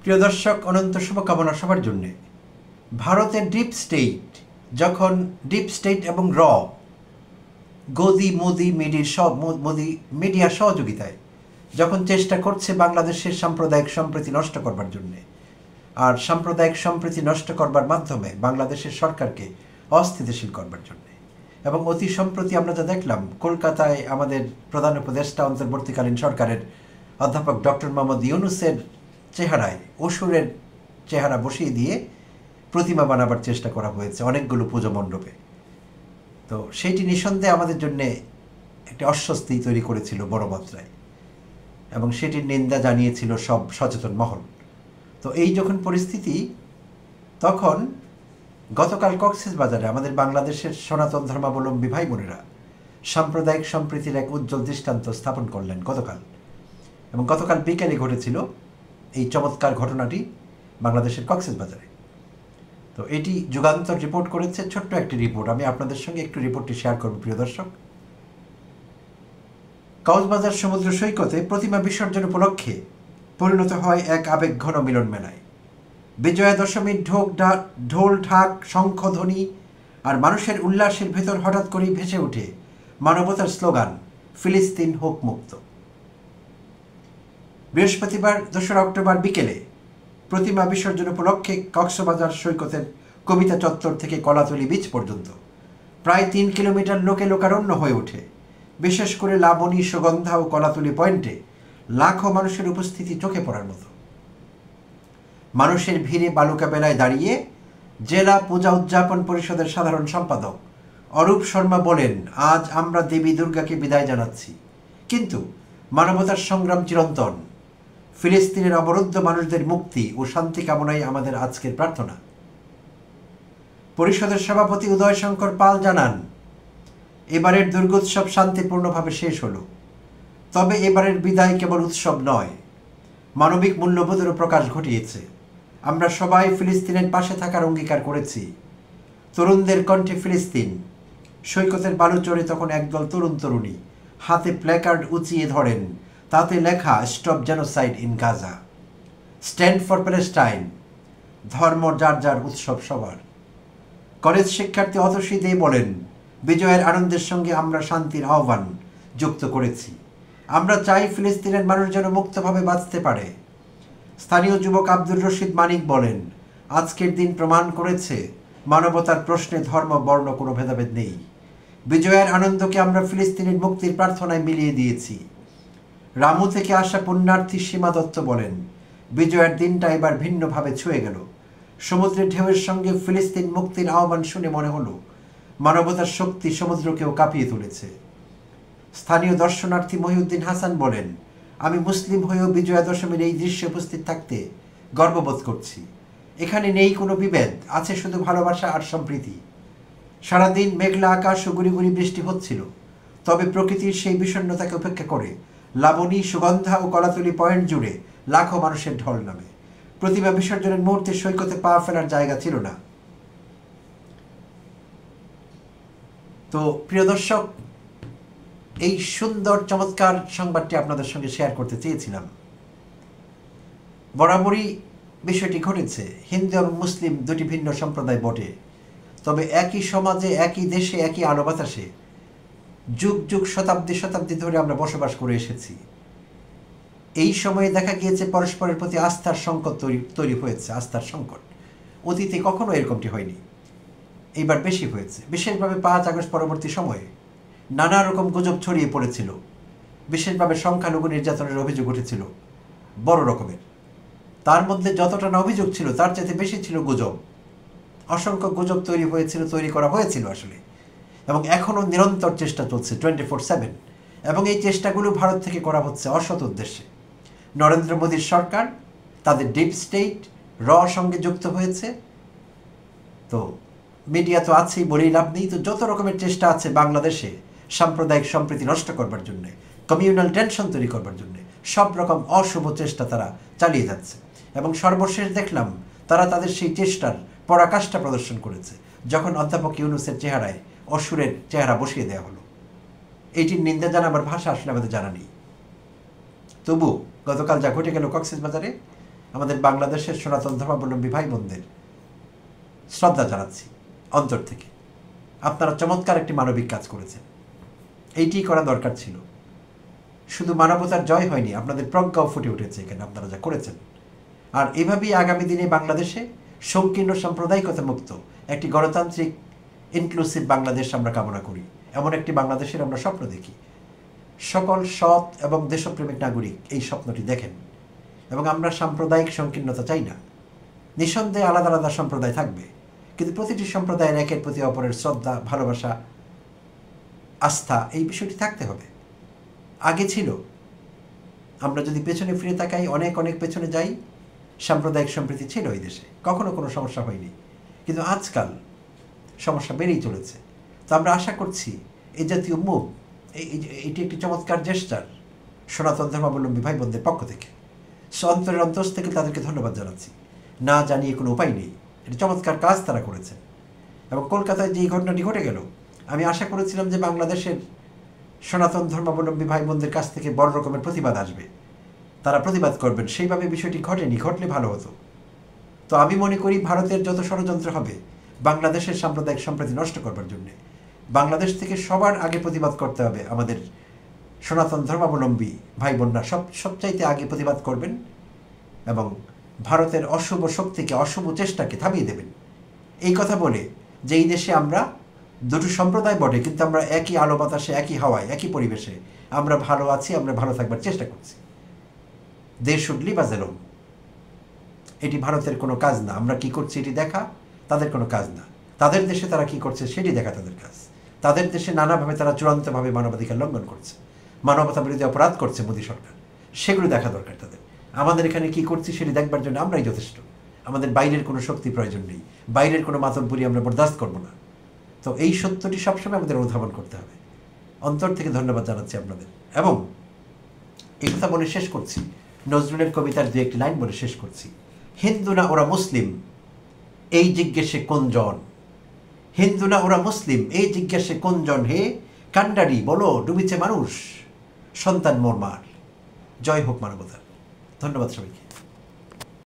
প্রিয় দর্শক, অনন্ত শুভকামনা সবার জন্যে। ভারতের ডিপ স্টেট যখন ডিপ স্টেট এবং মোদি মিডিয়ার সহযোগিতায় যখন চেষ্টা করছে বাংলাদেশের সাম্প্রদায়িক সম্প্রীতি নষ্ট করবার জন্যে, আর সাম্প্রদায়িক সম্প্রীতি নষ্ট করবার মাধ্যমে বাংলাদেশের সরকারকে অস্থিতিশীল করবার জন্যে, এবং অতি সম্প্রতি আমরা যা দেখলাম কলকাতায় আমাদের প্রধান উপদেষ্টা অন্তর্বর্তীকালীন সরকারের অধ্যাপক ডক্টর মোহাম্মদ ইউনূসের চেহারায় অসুরের চেহারা বসিয়ে দিয়ে প্রতিমা বানাবার চেষ্টা করা হয়েছে অনেকগুলো পুজো মণ্ডপে। তো সেইটি নিঃসন্দেহে আমাদের জন্যে একটি অস্বস্তি তৈরি করেছিল বড় মাত্রায়, এবং সেটির নিন্দা জানিয়েছিল সব সচেতন মহল। তো এই যখন পরিস্থিতি, তখন গতকাল কক্সবাজারে আমাদের বাংলাদেশের সনাতন ধর্মাবলম্বী ভাই বোনেরা সাম্প্রদায়িক সম্প্রীতির এক উজ্জ্বল দৃষ্টান্ত স্থাপন করলেন গতকাল, এবং গতকাল বিকেলে ঘটেছিল এই চমৎকার ঘটনাটি বাংলাদেশের কক্সবাজারে। তো এটি যুগান্তর রিপোর্ট করেছে, ছোট্ট একটি রিপোর্ট। আমি আপনাদের সঙ্গে একটু রিপোর্টটি শেয়ার করব প্রিয় দর্শক। কক্সবাজার সমুদ্র সৈকতে প্রতিমা বিসর্জন উপলক্ষে পরিণত হয় এক আবেগঘন মিলন মেলায়। বিজয়া দশমীর ঢোল ঢাক শঙ্খধ্বনি আর মানুষের উল্লাসের ভেতর হঠাৎ করেই ভেসে ওঠে মানবতার স্লোগান, ফিলিস্তিন হোক মুক্ত। বৃহস্পতিবার 2রা অক্টোবর বিকেলে প্রতিমা বিসর্জন উপলক্ষে কক্সবাজার সৈকতের কবিতা চত্বর থেকে কলাতলি বিচ পর্যন্ত প্রায় 3 কিলোমিটার লোকে লোকারণ্য হয়ে ওঠে। বিশেষ করে লাবণী, সুগন্ধা ও কলাতলি পয়েন্টে লাখো মানুষের উপস্থিতি চোখে পড়ার মতো। মানুষের ভিড়ে বালুকা বেলায় দাঁড়িয়ে জেলা পূজা উদযাপন পরিষদের সাধারণ সম্পাদক অরূপ শর্মা বলেন, আজ আমরা দেবী দুর্গাকে বিদায় জানাচ্ছি, কিন্তু মানবতার সংগ্রাম চিরন্তন। ফিলিস্তিনের অবরুদ্ধ মানুষদের মুক্তি ও শান্তি কামনাই আমাদের আজকের প্রার্থনা। পরিষদের সভাপতি উদয় শঙ্কর পাল জানান, এবারের দুর্গোৎসব শান্তিপূর্ণভাবে শেষ হলো। তবে এবারের বিদায় কেবল উৎসব নয়, মানবিক মূল্যবোধেরও প্রকাশ ঘটিয়েছে। আমরা সবাই ফিলিস্তিনের পাশে থাকার অঙ্গীকার করেছি। তরুণদের কণ্ঠে ফিলিস্তিন। সৈকতের বালুচরে তখন একদল তরুণ তরুণী হাতে প্ল্যাকার্ড উঁচিয়ে ধরেন, তাতে লেখা stop genocide in Gaza, stand for Palestine. ধর্ম যার যার, উৎসব সবার। কলেজ শিক্ষার্থী অতসী দে বলেন, বিজয়ের আনন্দের সঙ্গে আমরা শান্তির আহ্বান যুক্ত করেছি। আমরা চাই ফিলিস্তিনের মানুষ যেন মুক্তভাবে বাঁচতে পারে। স্থানীয় যুবক আব্দুর রশিদ মানিক বলেন, আজকের দিন প্রমাণ করেছে মানবতার প্রশ্নে ধর্ম বর্ণ কোনো ভেদাভেদ নেই। বিজয়ের আনন্দকে আমরা ফিলিস্তিনের মুক্তির প্রার্থনায় মিলিয়ে দিয়েছি। রামু থেকে আসা পুণ্যার্থী সীমা দত্ত বলেন, বিজয়ের দিনটা এবার ভিন্নভাবে ছুঁয়ে গেল। সমুদ্রের ঢেউয়ের সঙ্গে ফিলিস্তিন মুক্তির আহ্বান শুনে মনে হলো মানবতার শক্তি সমুদ্রকেও কাঁপিয়ে তুলেছে। স্থানীয় দর্শনার্থী মহিউদ্দিন হাসান বলেন, আমি মুসলিম হয়েও বিজয়া দশমীর এই দৃশ্যে উপস্থিত থাকতে গর্ববোধ করছি। এখানে নেই কোনো বিভেদ, আছে শুধু ভালোবাসা আর সম্প্রীতি। সারাদিন মেঘলা আকাশ ও গুড়ি গুড়ি বৃষ্টি হচ্ছিল, তবে প্রকৃতির সেই বিষণ্ণতাকে উপেক্ষা করে লাবণী, সুগন্ধা ও কলাতলি পয়েন্ট জুড়ে লাখো মানুষের ঢল নামে। প্রতিমা বিসর্জনের মুহূর্তে সৈকতে পা ফেলার জায়গা ছিল না। তো প্রিয় দর্শক, এই সুন্দর চমৎকার সংবাদটি আপনাদের সঙ্গে শেয়ার করতে চেয়েছিলাম। বরাবরই বিষয়টি ঘটেছে, হিন্দু এবং মুসলিম দুটি ভিন্ন সম্প্রদায় বটে, তবে একই সমাজে, একই দেশে, একই আলো বাতাসে যুগ যুগ শতাব্দী ধরে আমরা বসবাস করে এসেছি। এই সময়ে দেখা গিয়েছে পরস্পরের প্রতি আস্থার সংকট তৈরি হয়েছে, আস্থার সংকট। অতীতে কখনো এরকমটি হয়নি, এইবার বেশি হয়েছে। বিশেষভাবে 5 আগস্ট পরবর্তী সময়ে নানা রকম গুজব ছড়িয়ে পড়েছিল, বিশেষভাবে সংখ্যালঘু নির্যাতনের অভিযোগ উঠেছিল বড় রকমের। তার মধ্যে যতটা না অভিযোগ ছিল তার চাইতে বেশি ছিল গুজব। অসংখ্য গুজব তৈরি করা হয়েছিল আসলে, এবং এখনও নিরন্তর চেষ্টা চলছে 24/7, এবং এই চেষ্টাগুলো ভারত থেকে করা হচ্ছে অসৎ উদ্দেশ্যে। নরেন্দ্র মোদীর সরকার তাদের ডিপ স্টেট সঙ্গে যুক্ত হয়েছে। তো মিডিয়া তো আছেই, বলেই লাভ নেই। তো যত রকমের চেষ্টা আছে বাংলাদেশে সাম্প্রদায়িক সম্প্রীতি নষ্ট করবার জন্যে, কমিউনাল টেনশন তৈরি করবার জন্যে সব রকম অশুভ চেষ্টা তারা চালিয়ে যাচ্ছে, এবং সর্বশেষ দেখলাম তারা তাদের সেই চেষ্টার পরাকাষ্ঠা প্রদর্শন করেছে যখন অধ্যাপক ইউনূসের চেহারায় অসুরের চেহারা বসিয়ে দেওয়া হলো। এইটির নিন্দা জানাবার ভাষা আসলে আমাদের জানা নেই। তবু গতকাল যা ঘটে গেল কক্সবাজারে, আমাদের বাংলাদেশের সনাতন ধর্মাবলম্বী ভাই বোনদের শ্রদ্ধা জানাচ্ছি অন্তর থেকে। আপনারা চমৎকার একটি মানবিক কাজ করেছেন, এইটি করা দরকার ছিল। শুধু মানবতার জয় হয়নি, আপনাদের প্রজ্ঞাও ফুটে উঠেছে এখানে আপনারা যা করেছেন। আর এভাবেই আগামী দিনে বাংলাদেশে সংকীর্ণ সাম্প্রদায়িকতা মুক্ত একটি গণতান্ত্রিক ইনক্লুসিভ বাংলাদেশ আমরা কামনা করি। এমন একটি বাংলাদেশের আমরা স্বপ্ন দেখি। সকল সৎ এবং দেশপ্রেমিক নাগরিক এই স্বপ্নটি দেখেন, এবং আমরা সাম্প্রদায়িক সংকীর্ণতা চাই না। নিঃসন্দেহে আলাদা আলাদা সম্প্রদায় থাকবে, কিন্তু প্রতিটি সম্প্রদায়ের একের প্রতি অপরের শ্রদ্ধা, ভালোবাসা, আস্থা, এই বিষয়টি থাকতে হবে। আগে ছিল, আমরা যদি পেছনে ফিরে তাকাই, অনেক অনেক পেছনে যাই, সাম্প্রদায়িক সম্প্রীতি ছিল এই দেশে, কখনো কোনো সমস্যা হয়নি। কিন্তু আজকাল সমস্যা বেড়েই চলেছে। তো আমরা আশা করছি এই জাতীয় মুভ, এটি একটি চমৎকার জেস্টার সনাতন ধর্মাবলম্বী ভাই বোনদের পক্ষ থেকে। অন্তরের অন্তর থেকে তাদেরকে ধন্যবাদ জানাচ্ছি। না জানিয়ে কোনো উপায় নেই, এটি চমৎকার কাজ তারা করেছেন। এবং কলকাতায় যে ঘটনাটি ঘটে গেল, আমি আশা করেছিলাম যে বাংলাদেশের সনাতন ধর্মাবলম্বী ভাই বোনদের কাছ থেকে বড় রকমের প্রতিবাদ আসবে, তারা প্রতিবাদ করবেন। সেইভাবে বিষয়টি ঘটেনি, ঘটলে ভালো হতো। তো আমি মনে করি ভারতের যত ষড়যন্ত্র হবে বাংলাদেশের সাম্প্রদায়িক সম্প্রীতি নষ্ট করবার জন্যে, বাংলাদেশ থেকে সবার আগে প্রতিবাদ করতে হবে। আমাদের সনাতন ধর্মাবলম্বী ভাই বোনরা সবচাইতে আগে প্রতিবাদ করবেন এবং ভারতের অশুভ শক্তিকে, অশুভ চেষ্টাকে থামিয়ে দেবেন। এই কথা বলে যে এই দেশে আমরা দুটো সম্প্রদায় বটে, কিন্তু আমরা একই আলো বাতাসে, একই হাওয়ায়, একই পরিবেশে আমরা ভালো আছি, আমরা ভালো থাকবার চেষ্টা করছি। They should leave as alone. এটি ভারতের কোনো কাজ না। আমরা কি করছি এটি দেখা তাদের কোনো কাজ না। তাদের দেশে তারা কি করছে সেটি দেখা তাদের কাজ। তাদের দেশে নানাভাবে তারা চূড়ান্তভাবে মানবাধিকার লঙ্ঘন করছে, মানবতা বিরোধী অপরাধ করছে মোদী সরকার, সেগুলো দেখা দরকার তাদের। আমাদের এখানে কি করছি সেটি দেখবার জন্য আমরাই যথেষ্ট। আমাদের বাইরের কোনো শক্তি প্রয়োজন নেই, বাইরের কোনো মাতব্বরি আমরা বরদাস্ত করবো না। তো এই সত্যটি সবসময় আমাদের অনুধাবন করতে হবে। অন্তর থেকে ধন্যবাদ জানাচ্ছি আপনাদের। এবং এই কথা বলে শেষ করছি, নজরুলের কবিতার দু একটি লাইন বলে শেষ করছি। হিন্দু না ওরা মুসলিম, এই জিজ্ঞেসে কোনজন? হিন্দু না ওরা মুসলিম, এই জিজ্ঞাসে কোনজন? হে কান্ডারি বলো, ডুবিছে মানুষ, সন্তান মোর মার। জয় হোক মানবতার। ধন্যবাদ সবাইকে।